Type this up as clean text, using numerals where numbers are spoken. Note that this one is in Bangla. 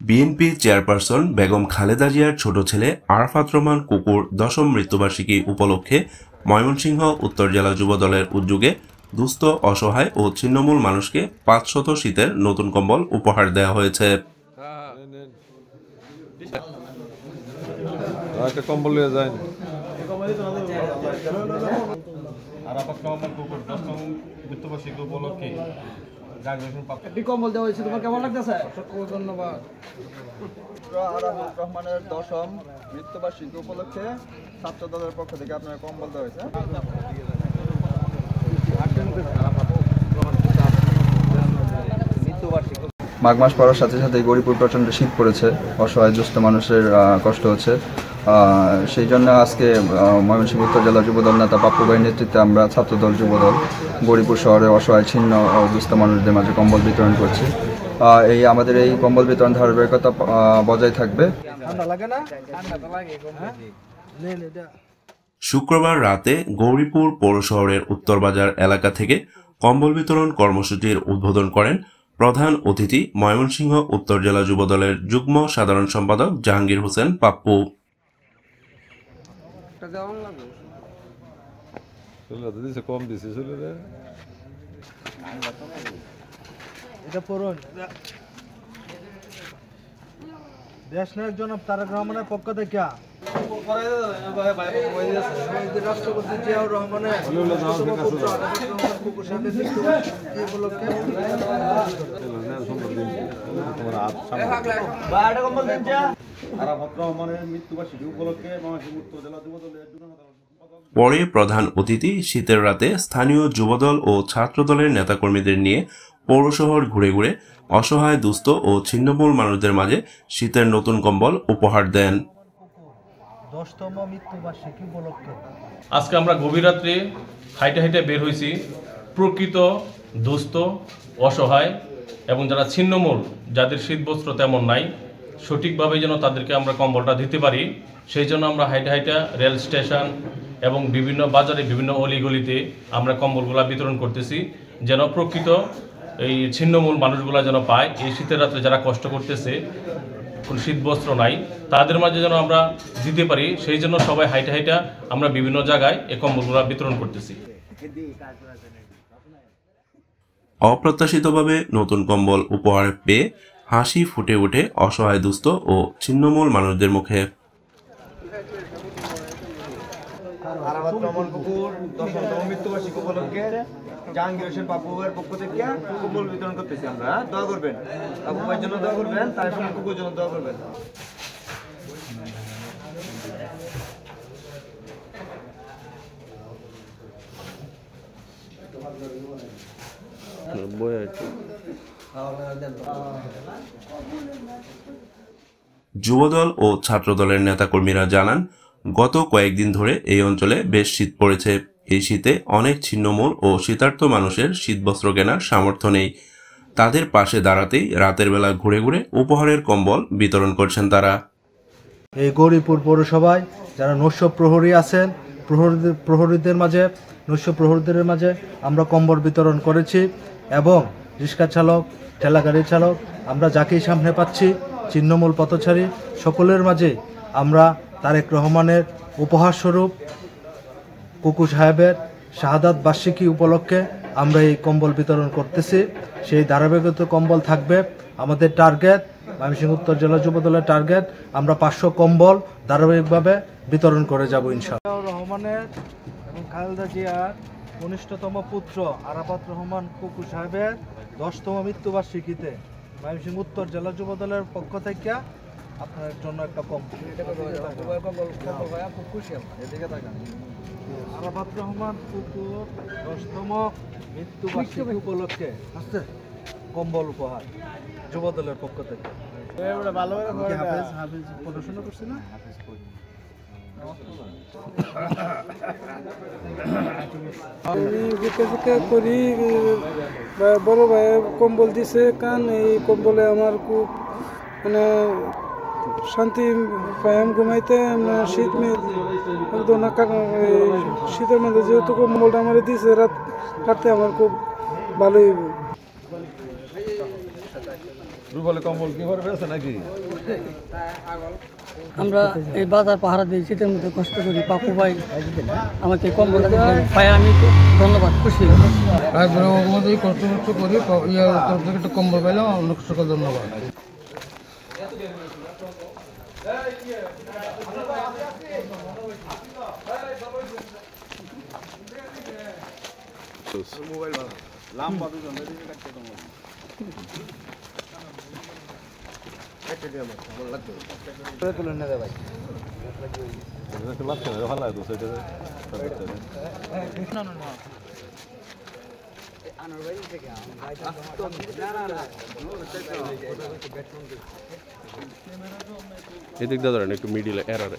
বিএনপি চেয়ারপারসন বেগম খালেদা জিয়ার ছোট ছেলে আরাফাত রহমান কুকুর ১০ম মৃত্যুবার্ষিকী উপলক্ষে ময়মনসিংহ উত্তর জেলা যুবদলের উদ্যোগে দুস্থ, অসহায় ও ছিন্নমূল মানুষকে ৫০০ শীতের নতুন কম্বল উপহার দেওয়া হয়েছে। কম্বল দেওয়া হয়েছে, তোমার কেমন লাগতেছে? ধন্যবাদ। আরাফাত রহমানের ১০ম মৃত্যুবার্ষিকী উপলক্ষে ছাত্র দলের পক্ষ থেকে আপনার কম্বল দেওয়া হয়েছে। মাঘ মাস পড়ার সাথে সাথে গরিপুর প্রচণ্ড শীত পড়েছে, অসহায় দুস্থ মানুষের কষ্ট হচ্ছে। সেই জন্য আজকে ময়মনসিংহ উত্তর জেলা যুবদল নেতা পাপ্পু ভাইয়ের নেতৃত্বে আমরা ছাত্রদল যুবদল গরিপুর শহরে অসহায় ছিন্ন ও দুস্থ মানুষদের মাঝে কম্বল বিতরণ করছি। আমাদের এই কম্বল বিতরণ ধারাবাহিকতা বজায় থাকবে। শুক্রবার রাতে গৌরীপুর পৌর শহরের উত্তরবাজার এলাকা থেকে কম্বল বিতরণ কর্মসূচির উদ্বোধন করেন প্রধান অতিথি ময়মনসিংহ উত্তর জেলা যুবদলের যুগ্ম সাধারণ সম্পাদক জাহাঙ্গীর হোসেন পাপ্পু। দেশ নায়ক জনাব তারেক রহমানের পক্ষ থেকে রাষ্ট্রপতি জিয়াউর রহমানের মৃত্যুবার্ষিকী উপলক্ষে পরে প্রধান অতিথি শীতের রাতে স্থানীয় যুবদল ও ছাত্রদলের নেতাকর্মীদের নিয়ে পৌরশহর ঘুরে ঘুরে অসহায়, দুস্থ ও ছিন্নমূল মানুষদের মাঝে শীতের নতুন কম্বল উপহার দেন। ১০তম মৃত্যুবার্ষিকী উপলক্ষে আজকে আমরা গভীর রাত্রে হাইটে হাইটে বের হয়েছি প্রকৃত দুস্থ, অসহায় এবং যারা ছিন্নমূল, যাদের শীতবস্ত্র তেমন নাই, সঠিকভাবে যেন তাদেরকে আমরা কম্বলটা দিতে পারি, সেই জন্য আমরা হাইটে হাইটে রেল স্টেশন এবং বিভিন্ন বাজারে, বিভিন্ন অলিগলিতে আমরা কম্বলগুলা বিতরণ করতেছি, যেন প্রকৃত এই ছিন্নমূল মানুষগুলা যেন পায়। এই শীতের রাত্রে যারা কষ্ট করতেছে, কোনো শীতবস্ত্র নাই, তাদের মাঝে যেন আমরা দিতে পারি, সেই জন্য সবাই হাইটে হাইটা আমরা বিভিন্ন জায়গায় এই কম্বলগুলা বিতরণ করতেছি। অপ্রত্যাশিতভাবে নতুন কম্বল উপহার পেয়ে হাসি ফুটে ওঠে অসহায়, দুস্থ ও ছিন্নমূল মানুষদের মুখে। আরাফাত রহমান কুকুর ১০তম মৃত্যুবার্ষিকী উপলক্ষে জাহাঙ্গীর হোসেন পাপ্পু ভাইয়ের পক্ষ থেকে কম্বল বিতরণ করতেছি আমরা। দোয়া করবেন, পাপ্পু ভাইয়ের জন্য দোয়া করবেন, তার সঙ্গে কুকুরের জন্য দোয়া করবেন। যুবদল ও ছাত্রদলের নেতাকর্মীরা জানান, গত কয়েকদিন ধরে এই অঞ্চলে বেশ শীত পড়েছে। এই শীতে অনেক ছিন্নমূল ও শীতার্ত মানুষের শীতবস্ত্র কেনার সামর্থ্য নেই। তাদের পাশে দাঁড়াতেই রাতের বেলা ঘুরে ঘুরে উপহারের কম্বল বিতরণ করছেন তারা। এই গৌরীপুর পৌরসভায় যারা নৈশ প্রহরী আছেন, প্রহরীদের মাঝে আমরা কম্বল বিতরণ করেছি এবং রিক্সা চালক, ঠেলাগাড়ি চালক, আমরা যাকেই সামনে পাচ্ছি, ছিন্নমূল পথচারী সকলের মাঝে আমরা তারেক রহমানের উপহারস্বরূপ কুকুর সাহেবের শাহাদাত বার্ষিকী উপলক্ষে আমরা এই কম্বল বিতরণ করতেছি। সেই ধারাবাহিকতা কম্বল থাকবে। আমাদের টার্গেট, ময়মনসিংহ উত্তর জেলা যুবদলের টার্গেট, আমরা ৫০০ কম্বল ধারাবাহিকভাবে বিতরণ করে যাব ইনশাআল্লাহ। রহমানের এবং খালেদা জিয়ার কনিষ্ঠতম পুত্র আরাফাত রহমান কুকুর সাহেবের ১০তম মৃত্যুবার্ষিকীতে ময়মনসিংহ উত্তর জেলা যুবদলের পক্ষ থেকে আপনার জন্য একটা কম্বল। আরাফাত রহমান কুকুর ১০তম মৃত্যুবার্ষিকী উপলক্ষে কম্বল উপহার যুবদলের পক্ষ থেকে। পড়াশোনা করছি না, আমি ভিক্ষা করি, বড় ভাই কম্বল দিছে, কারণ এই কম্বলে আমার খুব মানে শান্তি পাইম ঘুমাইতে শীত একদম শীতের মধ্যে যেহেতু কম্বলটা আমার দিয়েছে রাত কাটতে আমার খুব ভালোই। আমরা এই বাজার পাহারা দিই, শীতের মধ্যে কষ্ট করি। পাপু ভাই আমাকে কম্বলটা দিলেন, পায়ে আমি তো ধন্যবাদ, খুশি। কষ্ট করি, একটু কম্বল পাইলাম, অনেক সকল ধন্যবাদ। এদিক দাদা একটু মিডিলে এরার